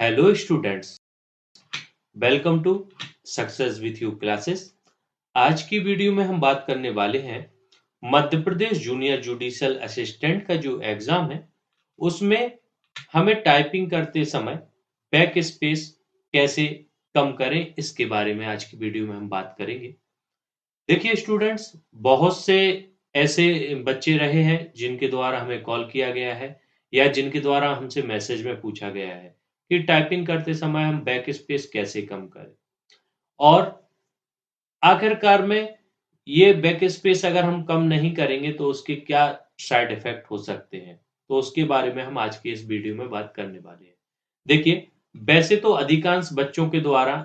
Hello students, welcome to success with you classes. आज की video में हम बात करने वाले हैं Madhya Pradesh junior judicial assistant का जो एग्जाम है उसमें हमें टाइपिंग करते समय बैक स्पेस कैसे कम करें, इसके बारे में आज की वीडियो में हम बात करेंगे। देखिए स्टूडेंट्स, बहुत से ऐसे बच्चे रहे हैं जिनके द्वारा हमें कॉल किया गया है या जिनके द्वारा हमसे मैसेज में पूछा गया है कि टाइपिंग करते समय हम बैक स्पेस कैसे कम करें, और आखिरकार में ये बैक स्पेस अगर हम कम नहीं करेंगे तो उसके क्या साइड इफेक्ट हो सकते हैं, तो उसके बारे में हम आज की इस वीडियो में बात करने वाले हैं। देखिए, वैसे तो अधिकांश बच्चों के द्वारा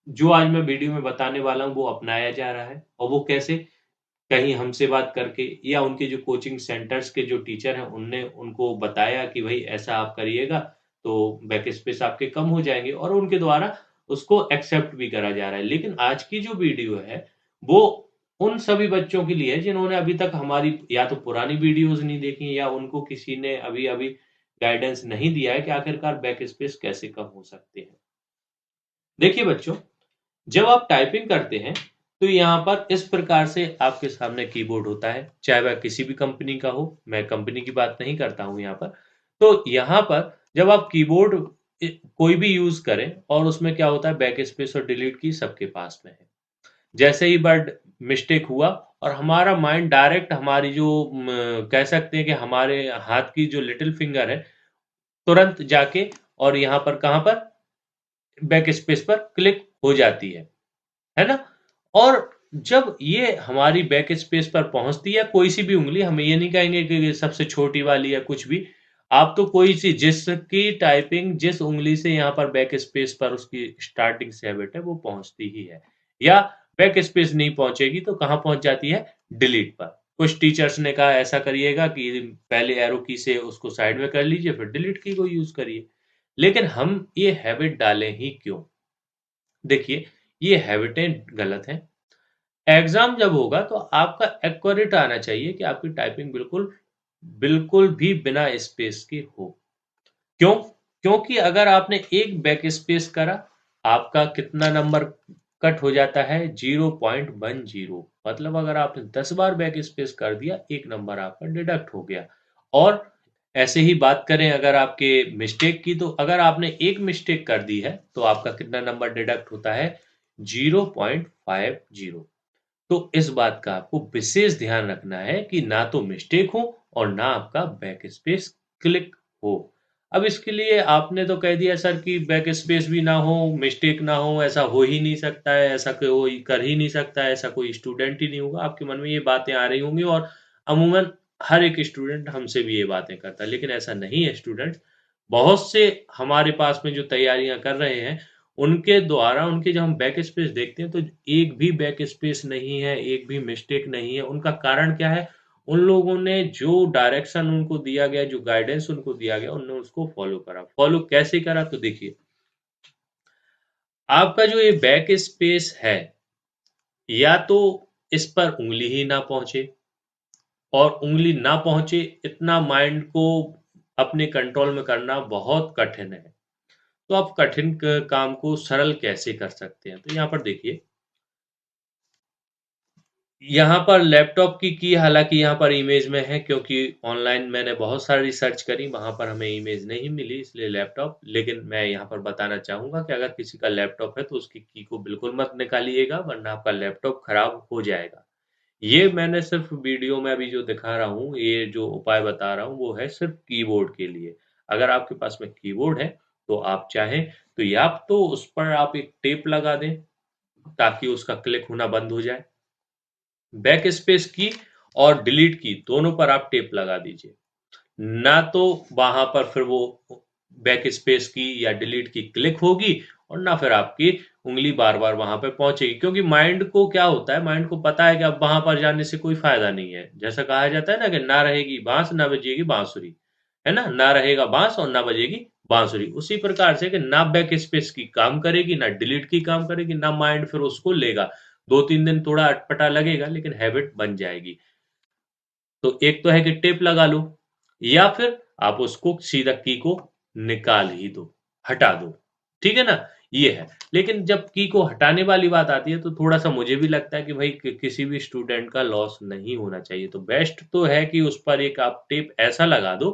जो आज मैं वीडियो में बताने वाला हूँ वो अपनाया जा रहा है, और वो कैसे, कहीं हमसे बात करके या उनके जो कोचिंग सेंटर्स के जो टीचर हैं उनने उनको बताया कि भाई ऐसा आप करिएगा तो बैक स्पेस आपके कम हो जाएंगे, और उनके द्वारा उसको एक्सेप्ट भी करा जा रहा है। लेकिन आज की जो वीडियो है वो उन सभी बच्चों के लिए है जिन्होंने अभी तक हमारी या तो पुरानी वीडियोस नहीं देखी या उनको किसी ने अभी अभी गाइडेंस नहीं दिया है कि आखिरकार बैक स्पेस कैसे कम हो सकते हैं। देखिए बच्चों, जब आप टाइपिंग करते हैं तो यहाँ पर इस प्रकार से आपके सामने कीबोर्ड होता है, चाहे वह किसी भी कंपनी का हो। मैं कंपनी की बात नहीं करता हूँ यहाँ पर। तो यहाँ पर जब आप कीबोर्ड कोई भी यूज करें, और उसमें क्या होता है, बैक स्पेस और डिलीट की सबके पास में है। जैसे ही वर्ड मिस्टेक हुआ और हमारा माइंड डायरेक्ट हमारी जो कह सकते हैं कि हमारे हाथ की जो लिटिल फिंगर है, तुरंत जाके और यहाँ पर कहाँ पर बैक स्पेस पर क्लिक हो जाती है ना। और जब ये हमारी बैक स्पेस पर पहुंचती है, कोई सी भी उंगली, हम ये नहीं कहेंगे कि सबसे छोटी वाली या कुछ भी, आप तो कोई सी जिसकी टाइपिंग जिस उंगली से यहाँ पर बैक स्पेस पर उसकी स्टार्टिंग से हैबिट है वो पहुंचती ही है, या बैक स्पेस नहीं पहुंचेगी तो कहाँ पहुंच जाती है, डिलीट पर। कुछ टीचर्स ने कहा ऐसा करिएगा कि पहले एरो की से उसको साइड में कर लीजिए फिर डिलीट की को यूज करिए। लेकिन हम ये हैबिट डालें ही क्यों? देखिए, ये हैबिटें गलत हैं। एग्जाम जब होगा तो आपका एक्यूरेट आना चाहिए कि आपकी टाइपिंग बिल्कुल बिल्कुल भी बिना स्पेस के हो। क्यों? क्योंकि अगर आपने एक बैक स्पेस करा, आपका कितना नंबर कट हो जाता है, 0.10। मतलब अगर आपने 10 बार बैक स्पेस कर दिया, एक नंबर आपका डिडक्ट हो गया। और ऐसे ही बात करें अगर आपके मिस्टेक की, तो अगर आपने एक मिस्टेक कर दी है तो आपका कितना नंबर डिडक्ट होता है, 0.50। तो इस बात का आपको विशेष ध्यान रखना है कि ना तो मिस्टेक हो और ना आपका बैक स्पेस क्लिक हो। अब इसके लिए आपने तो कह दिया सर कि बैक स्पेस भी ना हो, मिस्टेक ना हो, ऐसा हो ही नहीं सकता है, ऐसा कोई कर ही नहीं सकता है, ऐसा कोई स्टूडेंट ही नहीं होगा। आपके मन में ये बातें आ रही होंगी, और अमूमन हर एक स्टूडेंट हमसे भी ये बातें करता है, लेकिन ऐसा नहीं है स्टूडेंट। बहुत से हमारे पास में जो तैयारियां कर रहे हैं उनके द्वारा, उनके जब हम बैक स्पेस देखते हैं तो एक भी बैक स्पेस नहीं है, एक भी मिस्टेक नहीं है। उनका कारण क्या है? उन लोगों ने जो डायरेक्शन उनको दिया गया, जो गाइडेंस उनको दिया गया, उन्होंने उसको फॉलो करा। फॉलो कैसे करा? तो देखिए, आपका जो ये बैक स्पेस है, या तो इस पर उंगली ही ना पहुंचे, और उंगली ना पहुंचे इतना माइंड को अपने कंट्रोल में करना बहुत कठिन है। तो आप कठिन काम को सरल कैसे कर सकते हैं? तो यहाँ पर देखिए, यहाँ पर लैपटॉप की हालांकि यहाँ पर इमेज में है, क्योंकि ऑनलाइन मैंने बहुत सारी सर्च करी, वहां पर हमें इमेज नहीं मिली, इसलिए लैपटॉप। लेकिन मैं यहाँ पर बताना चाहूंगा कि अगर किसी का लैपटॉप है तो उसकी की को बिल्कुल मत निकालिएगा, वरना आपका लैपटॉप खराब हो जाएगा। ये मैंने सिर्फ वीडियो में अभी जो दिखा रहा हूँ, ये जो उपाय बता रहा हूँ वो है सिर्फ कीबोर्ड के लिए। अगर आपके पास में कीबोर्ड है तो आप चाहें तो या तो उस पर आप एक टेप लगा दें ताकि उसका क्लिक होना बंद हो जाए। बैक स्पेस की और डिलीट की दोनों पर आप टेप लगा दीजिए। ना तो वहां पर फिर वो बैक स्पेस की या डिलीट की क्लिक होगी, और ना फिर आपकी उंगली बार बार वहां पे पहुंचेगी। क्योंकि माइंड को क्या होता है, माइंड को पता है कि अब वहां पर जाने से कोई फायदा नहीं है। जैसा कहा जाता है ना कि ना रहेगी बांस ना बजेगी बांसुरी, है ना। ना रहेगा बांस और ना बजेगी बांसुरी। उसी प्रकार से कि ना बैक स्पेस की काम करेगी ना डिलीट की काम करेगी, ना माइंड फिर उसको लेगा। 2-3 दिन थोड़ा अटपटा लगेगा, लेकिन हैबिट बन जाएगी। तो एक तो है कि टेप लगा लो, या फिर आप उसको सीधा की को निकाल ही दो, हटा दो, ठीक है ना, ये है। लेकिन जब की को हटाने वाली बात आती है तो थोड़ा सा मुझे भी लगता है कि भाई किसी भी स्टूडेंट का लॉस नहीं होना चाहिए, तो बेस्ट तो है कि उस पर एक आप टेप ऐसा लगा दो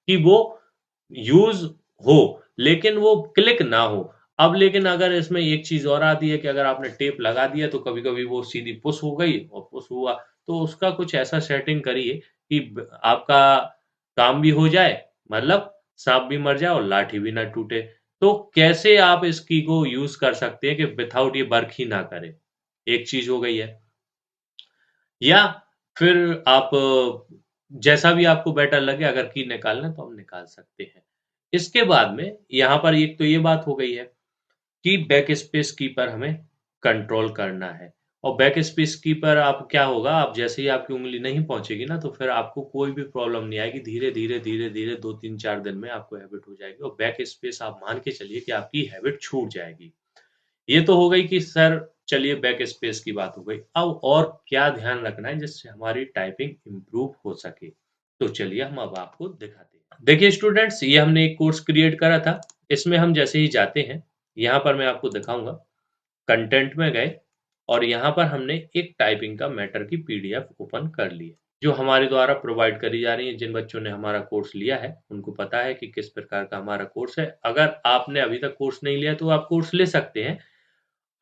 कि वो यूज हो, लेकिन वो क्लिक ना हो। अब लेकिन अगर इसमें एक चीज और आती है कि अगर आपने टेप लगा दिया तो कभी कभी वो सीधी पुश हो गई और पुश हुआ, तो उसका कुछ ऐसा सेटिंग करिए कि आपका काम भी हो जाए, मतलब सांप भी मर जाए और लाठी भी ना टूटे। तो कैसे आप इस की को यूज कर सकते हैं कि विथआउट ये वर्क ही ना करे, एक चीज हो गई है। या फिर आप जैसा भी आपको बेटर लगे, अगर की निकालना है तो हम निकाल सकते हैं। इसके बाद में यहाँ पर एक तो ये बात हो गई है कि बैक स्पेस की पर हमें कंट्रोल करना है। और बैक स्पेस की पर आप क्या होगा, आप जैसे ही आपकी उंगली नहीं पहुंचेगी ना तो फिर आपको कोई भी प्रॉब्लम नहीं आएगी, धीरे धीरे धीरे धीरे 2 3 4 दिन में आपको हैबिट हो जाएगी और बैक स्पेस आप मान के चलिए कि आपकी हैबिट छूट जाएगी। ये तो हो गई कि सर चलिए बैक स्पेस की बात हो गई। अब और क्या ध्यान रखना है जिससे हमारी टाइपिंग इम्प्रूव हो सके, तो चलिए हम अब आपको दिखाते हैं। देखिए स्टूडेंट्स, ये हमने एक कोर्स क्रिएट करा था। इसमें हम जैसे ही जाते हैं, यहाँ पर मैं आपको दिखाऊंगा, कंटेंट में गए और यहाँ पर हमने एक टाइपिंग का मैटर की पीडीएफ ओपन कर ली है, जो हमारे द्वारा प्रोवाइड करी जा रही है। जिन बच्चों ने हमारा कोर्स लिया है उनको पता है कि किस प्रकार का हमारा कोर्स है। अगर आपने अभी तक कोर्स नहीं लिया तो आप कोर्स ले सकते हैं।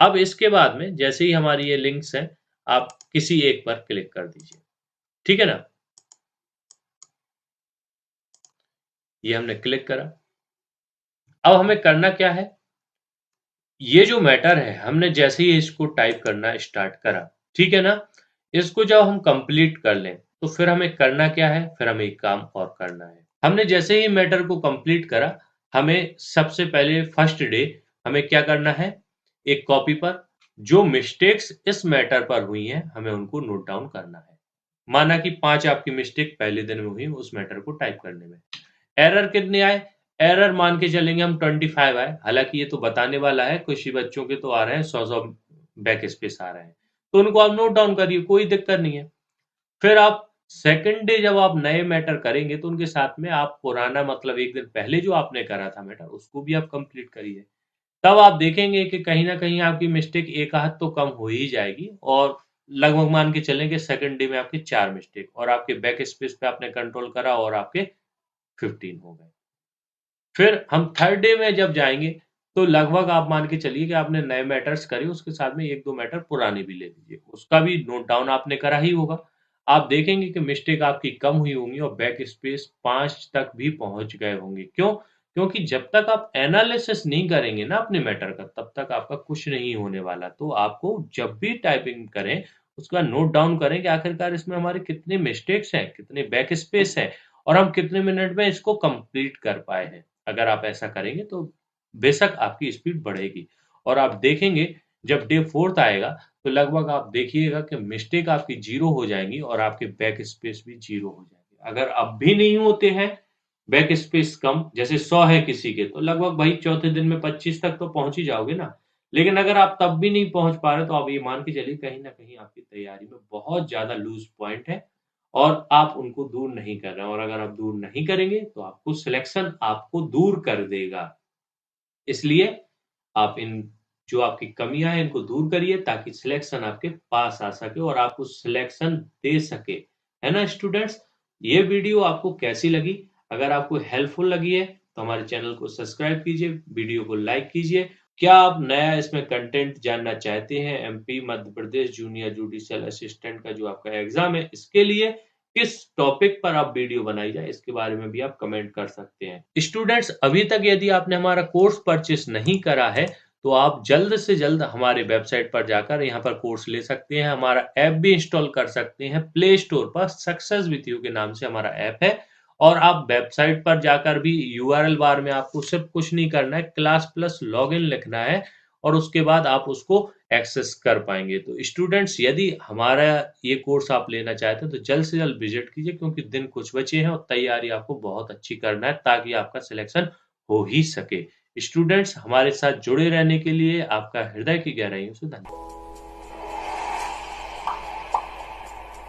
अब इसके बाद में जैसे ही हमारी ये लिंक्स हैं, आप किसी एक पर क्लिक कर दीजिए, ठीक है ना। ये हमने क्लिक करा। अब हमें करना क्या है, ये जो मैटर है हमने जैसे ही इसको टाइप करना स्टार्ट करा, ठीक है ना, इसको जब हम कंप्लीट कर लें तो फिर हमें करना क्या है, फिर हमें एक काम और करना है। हमने जैसे ही मैटर को कंप्लीट करा, हमें सबसे पहले फर्स्ट डे हमें क्या करना है, एक कॉपी पर जो मिस्टेक्स इस मैटर पर हुई हैं हमें उनको नोट डाउन करना है। माना कि 5 आपकी मिस्टेक पहले दिन में हुई उस मैटर को टाइप करने में। एरर कितने आए, एरर मान के चलेंगे हम 25 आए। हालांकि ये तो बताने वाला है, कुछ ही बच्चों के तो आ रहे हैं 100 बैक स्पेस आ रहे हैं, तो उनको आप नोट डाउन करिए, कोई दिक्कत नहीं है। फिर आप सेकंड डे जब आप नए मैटर करेंगे तो उनके साथ में आप पुराना, मतलब एक दिन पहले जो आपने करा था मैटर, उसको भी आप कंप्लीट करिए। तब आप देखेंगे कि कहीं ना कहीं आपकी मिस्टेक एक आध तो कम हो ही जाएगी, और लगभग मान के चलें कि सेकंड डे में आपके 4 मिस्टेक और आपके बैक स्पेस पे आपने कंट्रोल करा और आपके 15 हो गए। फिर हम थर्ड डे में जब जाएंगे तो लगभग आप मान के चलिए कि आपने नए मैटर्स करे, उसके साथ में एक दो मैटर पुराने भी ले लीजिए, उसका भी नोट डाउन आपने करा ही होगा। आप देखेंगे कि मिस्टेक आपकी कम हुई होंगी और बैक स्पेस 5 तक भी पहुंच गए होंगे। क्यों? क्योंकि जब तक आप एनालिसिस नहीं करेंगे ना अपने मैटर का, तब तक आपका कुछ नहीं होने वाला। तो आपको जब भी टाइपिंग करें उसका नोट डाउन करें कि आखिरकार इसमें हमारे कितने मिस्टेक्स हैं, कितने बैक स्पेस हैं और हम कितने मिनट में इसको कंप्लीट कर पाए हैं। अगर आप ऐसा करेंगे तो बेशक आपकी स्पीड बढ़ेगी, और आप देखेंगे जब डे फोर्थ आएगा तो लगभग आप देखिएगा कि मिस्टेक आपकी जीरो हो जाएंगी और आपके बैक स्पेस भी जीरो हो जाएंगे। अगर अब भी नहीं होते हैं बैक स्पेस कम, जैसे 100 है किसी के, तो लगभग भाई चौथे दिन में 25 तक तो पहुंच ही जाओगे ना। लेकिन अगर आप तब भी नहीं पहुंच पा रहे तो आप ये मान के चलिए कहीं ना कहीं आपकी तैयारी में बहुत ज्यादा लूज पॉइंट है और आप उनको दूर नहीं कर रहे हैं। और अगर आप दूर नहीं करेंगे तो आपको सिलेक्शन आपको दूर कर देगा। इसलिए आप इन जो आपकी कमियां हैं इनको दूर करिए ताकि सिलेक्शन आपके पास आ सके और आपको सिलेक्शन दे सके, है ना स्टूडेंट्स। ये वीडियो आपको कैसी लगी? अगर आपको हेल्पफुल लगी है तो हमारे चैनल को सब्सक्राइब कीजिए, वीडियो को लाइक कीजिए। क्या आप नया इसमें कंटेंट जानना चाहते हैं? एमपी मध्य प्रदेश जूनियर जुडिशियल असिस्टेंट का जो आपका एग्जाम है, इसके लिए किस टॉपिक पर आप वीडियो बनाई जाए, इसके बारे में भी आप कमेंट कर सकते हैं। स्टूडेंट्स, अभी तक यदि आपने हमारा कोर्स परचेस नहीं करा है तो आप जल्द से जल्द हमारे वेबसाइट पर जाकर यहाँ पर कोर्स ले सकते हैं। हमारा ऐप भी इंस्टॉल कर सकते हैं प्ले स्टोर पर, सक्सेस विथ यू के नाम से हमारा ऐप है। और आप वेबसाइट पर जाकर भी यूआरएल बार में आपको सिर्फ कुछ नहीं करना है, क्लास प्लस लॉगिन लिखना है और उसके बाद आप उसको एक्सेस कर पाएंगे। तो स्टूडेंट्स, यदि हमारा ये कोर्स आप लेना चाहते हैं तो जल्द से जल्द विजिट कीजिए, क्योंकि दिन कुछ बचे हैं और तैयारी आपको बहुत अच्छी करना है ताकि आपका सिलेक्शन हो ही सके। स्टूडेंट्स, हमारे साथ जुड़े रहने के लिए आपका हृदय की गहराइयों से धन्यवाद।